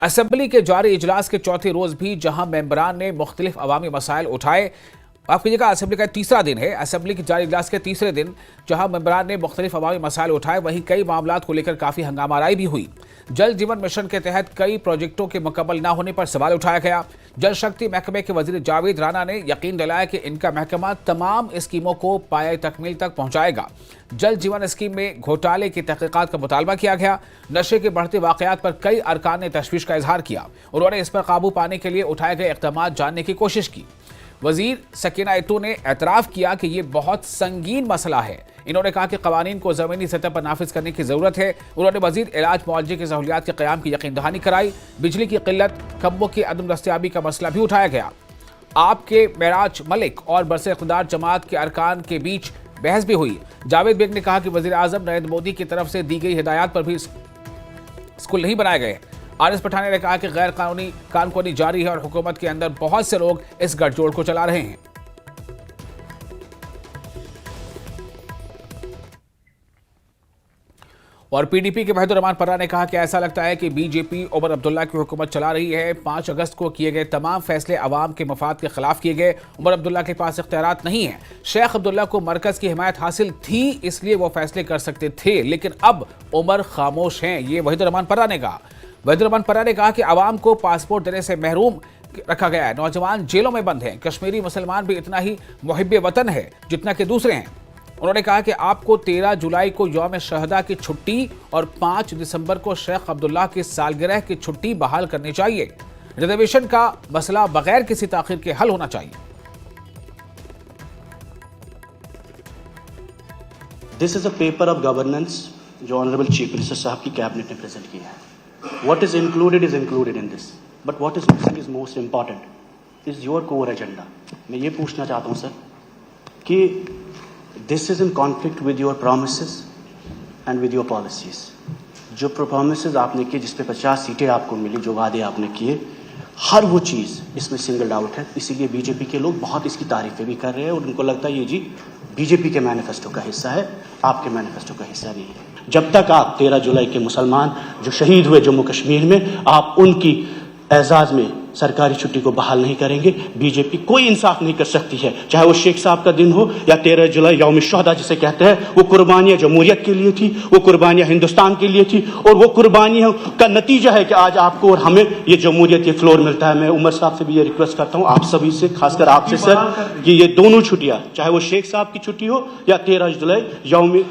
Assembly के जारी इजलास के चौथे रोज भी जहां मेंबरान ने मुख्तलिफ अवामी मसाइल उठाए। माफ कीजिएगा, असेंबली का तीसरा दिन है। असेंबली के जारी इजलास के तीसरे दिन जहां मेंबरान ने मुख्तलिफ अवामी मसाइल उठाए, वहीं कई मामलात को लेकर काफी हंगामाराई भी हुई। जल जीवन मिशन के तहत कई प्रोजेक्टों के मुकम्मल न होने पर सवाल उठाया गया। जल शक्ति महकमे के वजीर जावेद राना ने यकीन दिलाया कि इनका महकमा तमाम स्कीमों को पाए तकमील तक पहुंचाएगा। जल जीवन स्कीम में घोटाले की तहकीकात का मुतालबा किया गया। नशे के बढ़ते वाकयात पर कई अरकान ने तशवीश का इजहार किया। उन्होंने इस पर काबू पाने के लिए उठाए गए इक़दाम जानने की कोशिश की। वजीर सकीना इत्तू ने एतराफ़ किया कि यह बहुत संगीन मसला है। इन्होंने कहा कि कवानीन को ज़मीनी सतह पर नाफिज करने की ज़रूरत है। उन्होंने वजीर इलाज मुआवजे की सहूलियात के क़याम की यकीन दहानी कराई। बिजली की किल्लत, खंभों की अदम दस्तियाबी का मसला भी उठाया गया। आपके मेराज मलिक और बरसे इक़्तिदार जमात के अरकान के बीच बहस भी हुई। जावेद बेग ने कहा कि वज़ीर आज़म नरेंद्र मोदी की तरफ से दी गई हिदायत पर भी स्कूल नहीं बनाए गए। आरिफ पठानिया ने कहा कि गैर कानूनी कानूनी जारी है और हुकूमत के अंदर बहुत से लोग इस गठजोड़ को चला रहे हैं। और पीडीपी के वहीदुर रहमान पर्रा ने कहा कि ऐसा लगता है कि बीजेपी उमर अब्दुल्ला की हुकूमत चला रही है। 5 अगस्त को किए गए तमाम फैसले अवाम के मफाद के खिलाफ किए गए। उमर अब्दुल्ला के पास इख्तियारात नहीं है। शेख अब्दुल्ला को मरकज की हिमायत हासिल थी, इसलिए वो फैसले कर सकते थे, लेकिन अब उमर खामोश हैं। ये वहीदुर रहमान पर्रा ने कहा। वहीदुर रहमान पर्रा ने कहा कि अवाम को पासपोर्ट देने से महरूम रखा गया है। नौजवान जेलों में बंद हैं। कश्मीरी मुसलमान भी इतना ही मुहिब्बे वतन है जितना कि दूसरे हैं। उन्होंने कहा कि आपको 13 जुलाई को यौम शहदा की छुट्टी और 5 दिसंबर को शेख अब्दुल्ला की सालगिरह की छुट्टी बहाल करनी चाहिए। रिजर्वेशन का मसला बगैर किसी ताखीर के हल होना चाहिए। This is a paper of governance जो ऑनरेबल चीफ मिनिस्टर साहब की कैबिनेट ने प्रेजेंट किया है। What is included in this, but what is missing is most important is your core agenda. मैं ये पूछना चाहता हूं सर कि this is in conflict with your promises and with your policies. जो प्रोमिसेस आपने किए, जिसपे 50 सीटें आपको मिली, जो वादे आपने किए, हर वो चीज़ इसमें सिंगल आउट है। इसीलिए बीजेपी के लोग बहुत इसकी तारीफें भी कर रहे हैं और उनको लगता है ये जी बीजेपी के मैनिफेस्टो का हिस्सा है, आपके मैनिफेस्टो का हिस्सा नहीं है। जब तक आप 13 जुलाई के मुसलमान जो शहीद हुए जम्मू कश्मीर में, आप उनकी एजाज में सरकारी छुट्टी को बहाल नहीं करेंगे, बीजेपी कोई इंसाफ नहीं कर सकती है। चाहे वो शेख साहब का दिन हो या 13 जुलाई यौम शहदा जिसे कहते हैं, वो कुर्बानियां जमहूरियत के लिए थी, वो कुर्बानियां हिंदुस्तान के लिए थी, और वो कुर्बानियों का नतीजा है कि आज आपको और हमें ये जमहूरियत, ये फ्लोर मिलता है। मैं उमर साहब से भी ये रिक्वेस्ट करता हूँ, आप सभी से, खासकर आपसे सर, कि ये दोनों छुट्टियां, चाहे वो शेख साहब की छुट्टी हो या 13 जुलाई यौम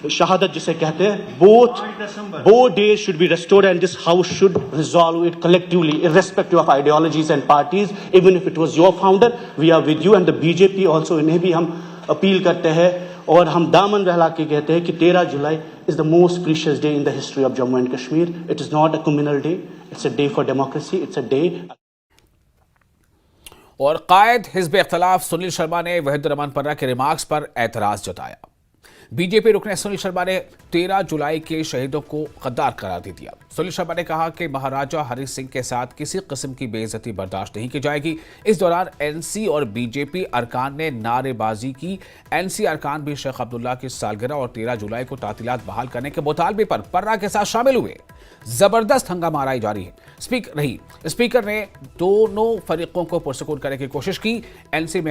शहादत जिसे कहते हैं, both days should be restored and this house should resolve it collectively irrespective of ideologies and parties. Even if it was your founder, we are with you and the BJP also। इन्हें भी हम appeal करते हैं और हम दामन बहला के कहते हैं कि 13 जुलाई is the most precious day in the history of Jammu and Kashmir. It is not a communal day, it's a day for democracy, it's a day। और कायद हिज़्ब इख्तिलाफ सुनील शर्मा ने वहीदुर रहमान पर्रा के रिमार्क्स पर एतराज जताया। बीजेपी रुकने सुनील शर्मा ने 13 जुलाई के शहीदों को गद्दार करार दे दिया। सुनील शर्मा ने कहा कि महाराजा हरि सिंह के साथ किसी किस्म की बेइज्जती बर्दाश्त नहीं की जाएगी। इस दौरान एनसी और बीजेपी अरकान ने नारेबाजी की। एनसी अरकान भी शेख अब्दुल्ला की सालगिरह और 13 जुलाई को तातीलात बहाल करने के मुतालबे पर पर्रा के साथ शामिल हुए। जबरदस्त हंगामाराई जारी है। स्पीकर ने दोनों फरीकों को पुरसकून करने की कोशिश की। एनसी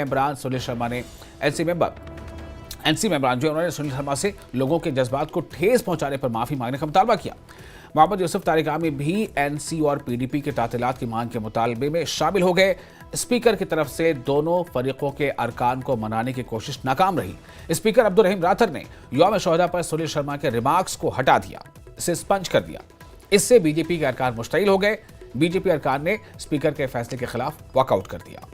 मेंबरान जो उन्होंने सुनील शर्मा से लोगों के जज्बात को ठेस पहुंचाने पर माफी मांगने का मुतालबा किया। मोहम्मद यूसुफ तारिक आमी भी एनसी और पीडीपी के तातीलात की मांग के मुतालबे में शामिल हो गए। स्पीकर की तरफ से दोनों फरीकों के अरकान को मनाने की कोशिश नाकाम रही। स्पीकर अब्दुल रहीम राथर ने यौम शहदा पर सुनील शर्मा के रिमार्क्स को हटा दिया, इसे स्पंज कर दिया। इससे बीजेपी के अरकान मुश्तइल हो गए। बीजेपी अरकान ने स्पीकर के फैसले के खिलाफ वॉकआउट कर दिया।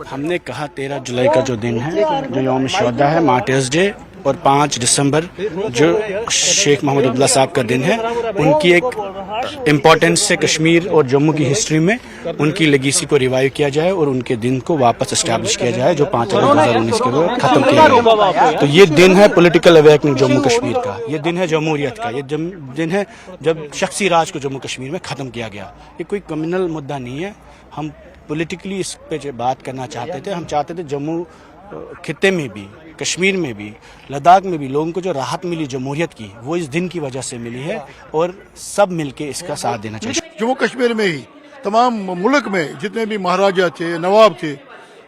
हमने कहा 13 जुलाई का जो दिन है, जो यौम शहदा है, मार्टिर्स डे, और 5 दिसंबर जो शेख मोहम्मद अब्दुल्ला साहब का दिन है, उनकी एक इम्पोर्टेंस से कश्मीर और जम्मू की हिस्ट्री में उनकी लेगेसी को रिवाइव किया जाए और उनके दिन को वापस एस्टैब्लिश किया जाए जो 5 अगस्त 2019 के बाद खत्म किया गया। तो ये दिन है पॉलिटिकल अवेकनिंग जम्मू कश्मीर का, ये दिन है जमहूरियत का, ये दिन है जब शख्सी राज को जम्मू कश्मीर में खत्म किया गया। ये कोई कम्युनल मुद्दा नहीं है। हम पॉलिटिकली इस पे बात करना चाहते थे। हम चाहते थे जम्मू खित्ते में भी, कश्मीर में भी, लद्दाख में भी लोगों को जो राहत मिली जमहूरियत की, वो इस दिन की वजह से मिली है और सब मिलके इसका साथ देना चाहिए। जम्मू कश्मीर में ही तमाम मुल्क में जितने भी महाराजा थे, नवाब थे,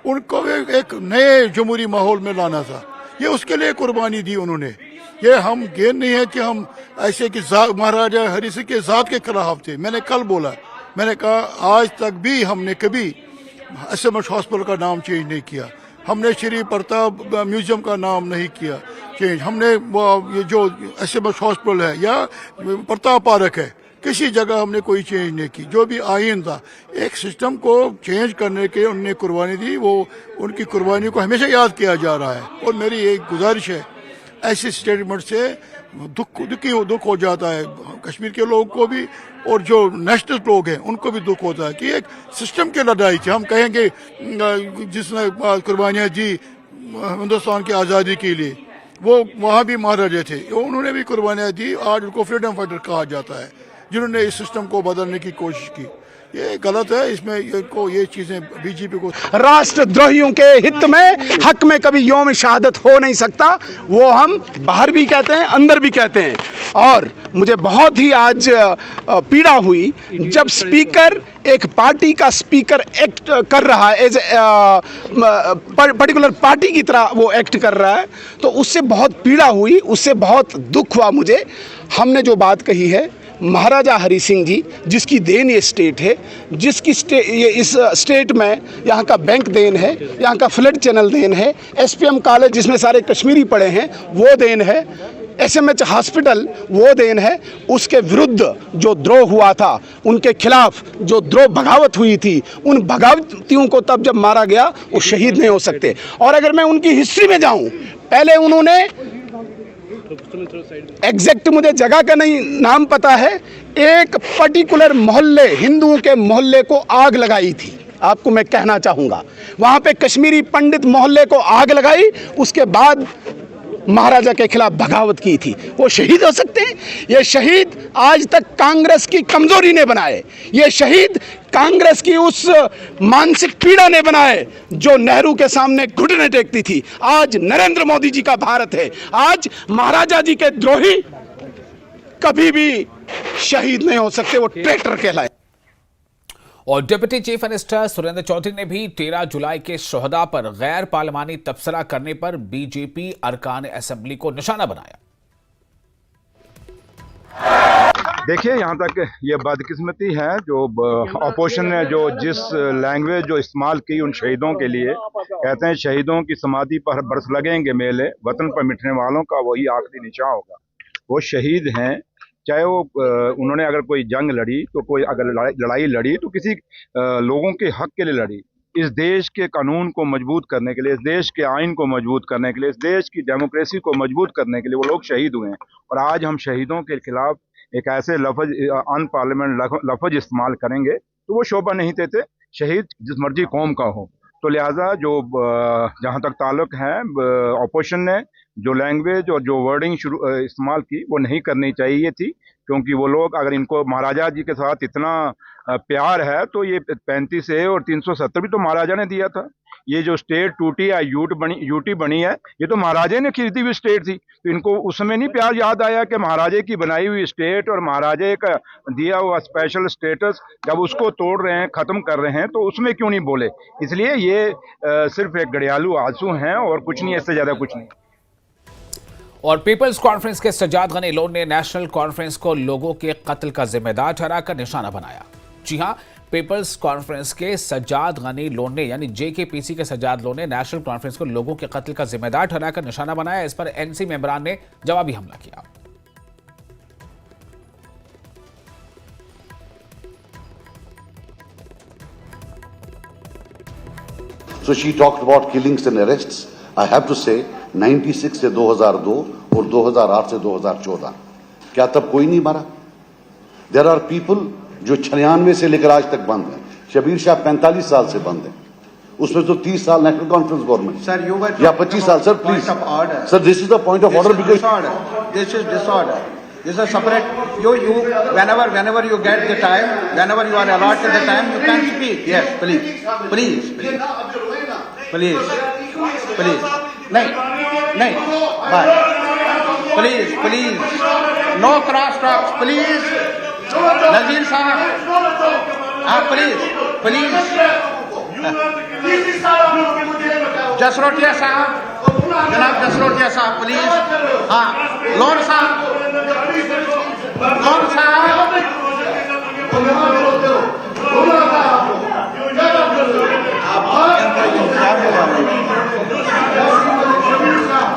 उनको एक नए जमहूरी माहौल में लाना था। ये उसके लिए कुर्बानी दी उन्होंने। ये हम गेन नहीं है कि हम ऐसे कि महाराजा हरि सिंह के ज़ात के खिलाफ थे। मैंने कल बोला, मैंने कहा आज तक भी हमने कभी एसएमएस हॉस्पिटल का नाम चेंज नहीं किया, हमने श्री प्रताप म्यूजियम का नाम नहीं किया चेंज, हमने ये जो एसएमएस हॉस्पिटल है या प्रताप पार्क है, किसी जगह हमने कोई चेंज नहीं की। जो भी आइन था, एक सिस्टम को चेंज करने के उन्होंने कुर्बानी दी, वो उनकी कुर्बानी को हमेशा याद किया जा रहा है। और मेरी एक गुजारिश है, ऐसे स्टेटमेंट से दुख हो जाता है कश्मीर के लोगों को भी, और जो नेशनल लोग हैं उनको भी दुख होता है कि एक सिस्टम की लड़ाई थी। हम कहेंगे जिसने कुर्बानियाँ दी हिंदुस्तान की आज़ादी के लिए, वो वहाँ भी महाराजा थे, उन्होंने भी कुर्बानियाँ दी। आज उनको फ्रीडम फाइटर कहा जाता है, जिन्होंने इस सिस्टम को बदलने की कोशिश की। ये गलत है, इसमें ये चीजें बीजेपी को राष्ट्रद्रोहियों के हित में, हक में कभी यौम शहादत हो नहीं सकता। वो हम बाहर भी कहते हैं, अंदर भी कहते हैं। और मुझे बहुत ही आज पीड़ा हुई जब स्पीकर एक पार्टी का स्पीकर एक्ट कर रहा है, एज पर्टिकुलर पार्टी की तरह वो एक्ट कर रहा है, तो उससे बहुत पीड़ा हुई, उससे बहुत दुख हुआ मुझे। हमने जो बात कही है, महाराजा हरि सिंह जी जिसकी देन ये स्टेट है, जिसकी ये इस स्टेट में यहाँ का बैंक देन है, यहाँ का फ्लड चैनल देन है, एसपीएम कॉलेज जिसमें सारे कश्मीरी पढ़े हैं वो देन है, एसएमएच हॉस्पिटल वो देन है। उसके विरुद्ध जो द्रोह हुआ था, उनके खिलाफ जो द्रोह बगावत हुई थी, उन बगावतियों को तब जब मारा गया वो शहीद नहीं हो सकते। और अगर मैं उनकी हिस्ट्री में जाऊं, पहले उन्होंने एग्जैक्ट मुझे जगह का नहीं नाम पता है, एक पर्टिकुलर मोहल्ले, हिंदुओं के मोहल्ले को आग लगाई थी। आपको मैं कहना चाहूंगा, वहां पे कश्मीरी पंडित मोहल्ले को आग लगाई, उसके बाद महाराजा के खिलाफ बगावत की थी। वो शहीद हो सकते हैं? ये शहीद आज तक कांग्रेस की कमजोरी ने बनाए, ये शहीद कांग्रेस की उस मानसिक पीड़ा ने बनाए जो नेहरू के सामने घुटने टेकती थी। आज नरेंद्र मोदी जी का भारत है। आज महाराजा जी के द्रोही कभी भी शहीद नहीं हो सकते, वो ट्रैक्टर कहलाए। और deputy chief minister Surendra Chaudhary ने भी 13 जुलाई के शोहदा पर गैर पार्लिमानी तबसरा करने पर बीजेपी अरकान असेंबली को निशाना बनाया। देखिए, यहाँ तक ये बदकिस्मती है जो अपोजिशन ने जो जिस लैंग्वेज जो इस्तेमाल की उन शहीदों के लिए, कहते हैं शहीदों की समाधि पर बरस लगेंगे मेले, वतन पर मिटने वालों का वही आखिरी निशान होगा। वो शहीद हैं, चाहे वो उन्होंने अगर कोई जंग लड़ी तो कोई अगर लड़ाई लड़ी तो किसी लोगों के हक के लिए लड़ी। इस देश के कानून को मजबूत करने के लिए, इस देश के आइन को मजबूत करने के लिए, इस देश की डेमोक्रेसी को मजबूत करने के लिए वो लोग शहीद हुए हैं। और आज हम शहीदों के खिलाफ एक ऐसे लफ्ज, अनपार्लियामेंट लफ्ज इस्तेमाल करेंगे तो वो शोभा नहीं देते। शहीद जिस मर्जी कौम का हो, तो लिहाजा जो जहाँ तक ताल्लुक है अपोजिशन ने जो लैंग्वेज और जो वर्डिंग इस्तेमाल की वो नहीं करनी चाहिए थी, क्योंकि वो लोग अगर इनको महाराजा जी के साथ इतना प्यार है तो ये 35 ए और 370 भी तो महाराजा ने दिया था। ये जो स्टेट टूटी है, यूटी बनी है, ये तो महाराजे ने खरीदी हुई स्टेट थी। तो इनको उस समय नहीं प्यार याद आया कि महाराजे की बनाई हुई स्टेट और महाराजे का दिया हुआ स्पेशल स्टेटस जब उसको तोड़ रहे हैं, ख़त्म कर रहे हैं, तो उसमें क्यों नहीं बोले? इसलिए ये सिर्फ एक गड़ियालू आंसू हैं और कुछ नहीं, इससे ज़्यादा कुछ नहीं। और पीपल्स कॉन्फ्रेंस के सज्जाद गनी लोन ने नेशनल कॉन्फ्रेंस को लोगों के कत्ल का जिम्मेदार ठहराकर निशाना बनाया। जी हां, पीपल्स कॉन्फ्रेंस के सज्जाद गनी लोन ने, यानी जेकेपीसी के सज्जाद लोन ने नेशनल कॉन्फ्रेंस को लोगों के कत्ल का जिम्मेदार ठहराकर निशाना बनाया। इस पर एनसी मेंबरान ने जवाबी हमला किया। So she talked about killings and arrests. I have to say 96 से 2002 और 2008 से 2014, क्या तब कोई नहीं मरा? There are people जो 96 से लेकर आज तक बंद हैं। शबीर शाह 45 साल से बंद है, उसमें तो 30 साल नेशनल कॉन्फ्रेंस गवर्नमेंट सर, या 25 साल। Sir please sir, this is the point of order because this is disorder. This is a separate. You whenever you get the time, whenever you are allotted the time, you can speak. Yes, please. Please नहीं bye please no cross talks please Nazir साहब आप please Jasrotia साहब जनाब जसरोटिया साहब please हाँ loan साहब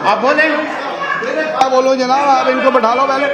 आप बोलो जनाब आप इनको बैठा लो पहले।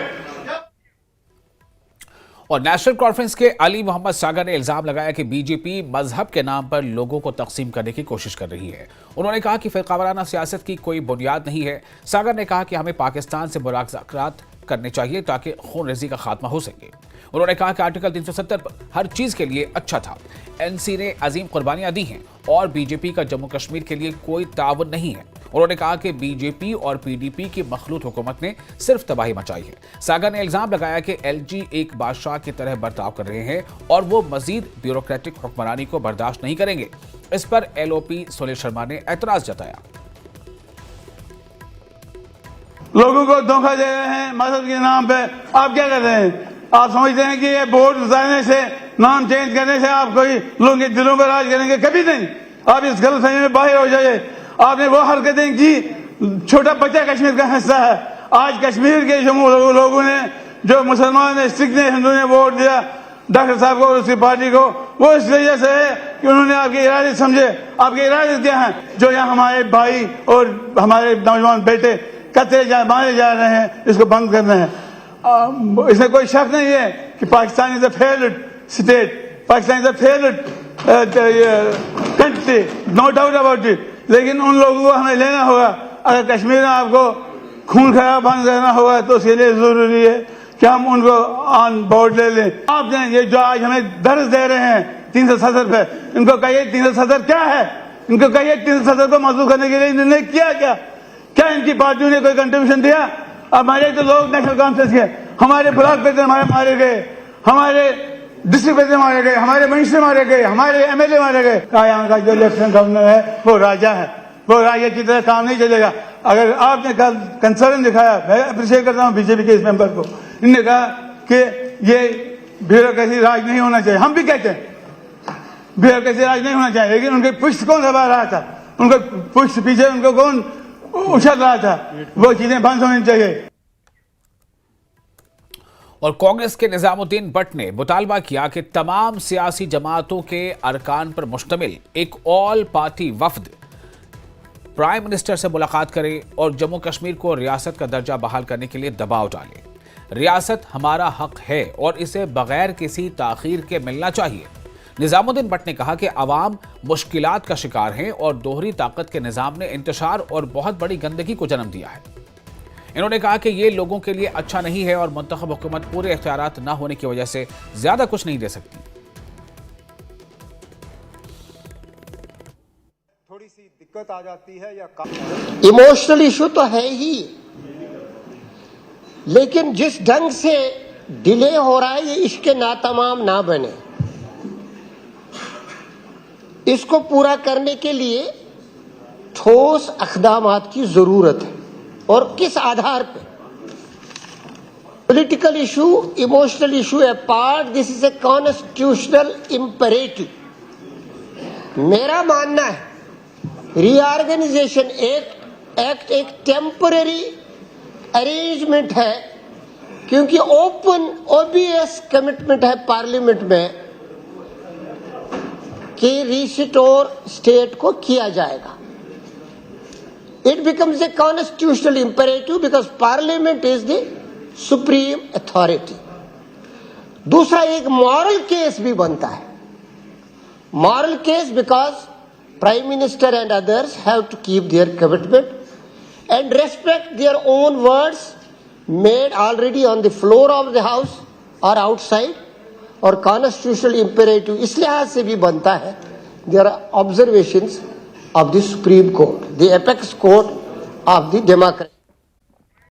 और नेशनल कॉन्फ्रेंस के अली मोहम्मद सागर ने इल्जाम लगाया कि बीजेपी मजहब के नाम पर लोगों को तकसीम करने की कोशिश कर रही है। उन्होंने कहा कि फिरकावाराना सियासत की कोई बुनियाद नहीं है। सागर ने कहा कि हमें पाकिस्तान से मुज़ाकरात करने चाहिए ताकि खून रेजी का खात्मा हो सके। उन्होंने कहा कि आर्टिकल 370 हर चीज के लिए अच्छा था। एनसी ने अजीम कुर्बानियां दी हैं और बीजेपी का जम्मू कश्मीर के लिए कोई ताउन नहीं है। उन्होंने कहा कि बीजेपी और पीडीपी की मखलूत हुकूमत ने सिर्फ तबाही मचाई है। सागर ने इल्जाम लगाया कि एलजी एक बादशाह की तरह बर्ताव कर रहे हैं और वो मजीद ब्यूरोक्रेटिक हुक्मरानी को बर्दाश्त नहीं करेंगे। इस पर एलओपी सुनील शर्मा ने एतराज जताया। लोगों को धोखा दे रहे हैं मजहब के नाम पे। आप क्या कर रहे हैं? आप समझते हैं कि ये वोट उतारने से, नाम चेंज करने से आप कोई लोगों के दिलों पर राज करेंगे? कभी नहीं। आप इस गलतफहमी में बाहर हो जाइए। आपने वो हरकतें की, छोटा बच्चा कश्मीर का हिस्सा है। आज कश्मीर के जो लोगों ने, जो मुसलमान ने, सिख ने, हिंदू ने वोट दिया डॉक्टर साहब को और उसकी पार्टी को, वो इस वजह से है कि उन्होंने आपके इरादे समझे। आपके इरादे क्या हैं? जो यहाँ हमारे भाई और हमारे नौजवान बेटे मारे जा रहे हैं, इसको बंद करना है। इसमें कोई शक नहीं है कि Pakistan is a failed state, Pakistan is a failed country, no doubt about it. लेकिन उन लोगों को हमें लेना होगा। अगर कश्मीर में आपको खून खराब बंद करना होगा तो उसके लिए जरूरी है कि हम उनको ऑन बोर्ड ले लें। आपने ये जो आज हमें दर्ज दे रहे हैं 370 पे, इनको कहिए 370 क्या है? इनको कहिए 370 को मंजूर करने के लिए इन्होंने किया क्या इनकी पार्टियों ने कोई कंट्रीब्यूशन दिया? हमारे तो लोग नेशनल कॉन्फ्रेंस के, हमारे ब्लॉक पे हमारे मारे गए, हमारे डिस्ट्रिक्ट पे मारे गए, हमारे मिनिस्टर मारे गए, हमारे एमएलए मारे गए। यहाँ का जो लेफ्टिनेंट गवर्नर है वो राजा है, वो राजा की तरह काम नहीं चलेगा। अगर आपने कल कंसर्न दिखाया, मैं अप्रिशिएट करता हूँ बीजेपी के इस मेंबर को, इन्होंने कहा कि ये ब्यूरोक्रेसी राज नहीं होना चाहिए। हम भी कहते हैं ब्यूरोक्रेसी राज नहीं होना चाहिए, लेकिन उनके पुष्ट कौन दबा रहा था? उनको पुष्ट पीछे उनको कौन उछल रहा था? वो चीजें बंद होनी चाहिए। और कांग्रेस के निजामुद्दीन भट्ट ने मुतालबा किया कि तमाम सियासी जमातों के अरकान पर मुश्तमिल एक ऑल पार्टी वफद प्राइम मिनिस्टर से मुलाकात करे और जम्मू कश्मीर को रियासत का दर्जा बहाल करने के लिए दबाव डाले। रियासत हमारा हक है और इसे बगैर किसी ताखीर के मिलना चाहिए। निजामुद्दीन भट्ट ने कहा कि अवाम मुश्किलात का शिकार हैं और दोहरी ताकत के निज़ाम ने इंतशार और बहुत बड़ी गंदगी को जन्म दिया है। इन्होंने कहा कि ये लोगों के लिए अच्छा नहीं है और मुंतखब हुकूमत पूरे इख्तियारात न होने की वजह से ज्यादा कुछ नहीं दे सकती। थोड़ी सी दिक्कत आ जाती है या इमोशनल इशू तो है ही, लेकिन जिस ढंग से डिले हो रहा है ये इश्क नातमाम ना बने। इसको पूरा करने के लिए ठोस इक़दामात की जरूरत है। और किस आधार पे? Political issue, emotional issue apart, this is a constitutional imperative. मेरा मानना है रीऑर्गेनाइजेशन एक्ट एक टेम्पररी अरेंजमेंट है, क्योंकि ओपन ओबीएस कमिटमेंट है पार्लियामेंट में कि रिस्टोर स्टेट को किया जाएगा। It becomes a constitutional imperative because Parliament is the supreme authority. दूसरा एक मॉरल केस भी बनता है। Moral case because Prime Minister and others have to keep their commitment and respect their own words made already on the floor of the house or outside, और constitutional imperative इस लिहाज से भी बनता है। There are observations of the Supreme Court, the apex court of the democracy.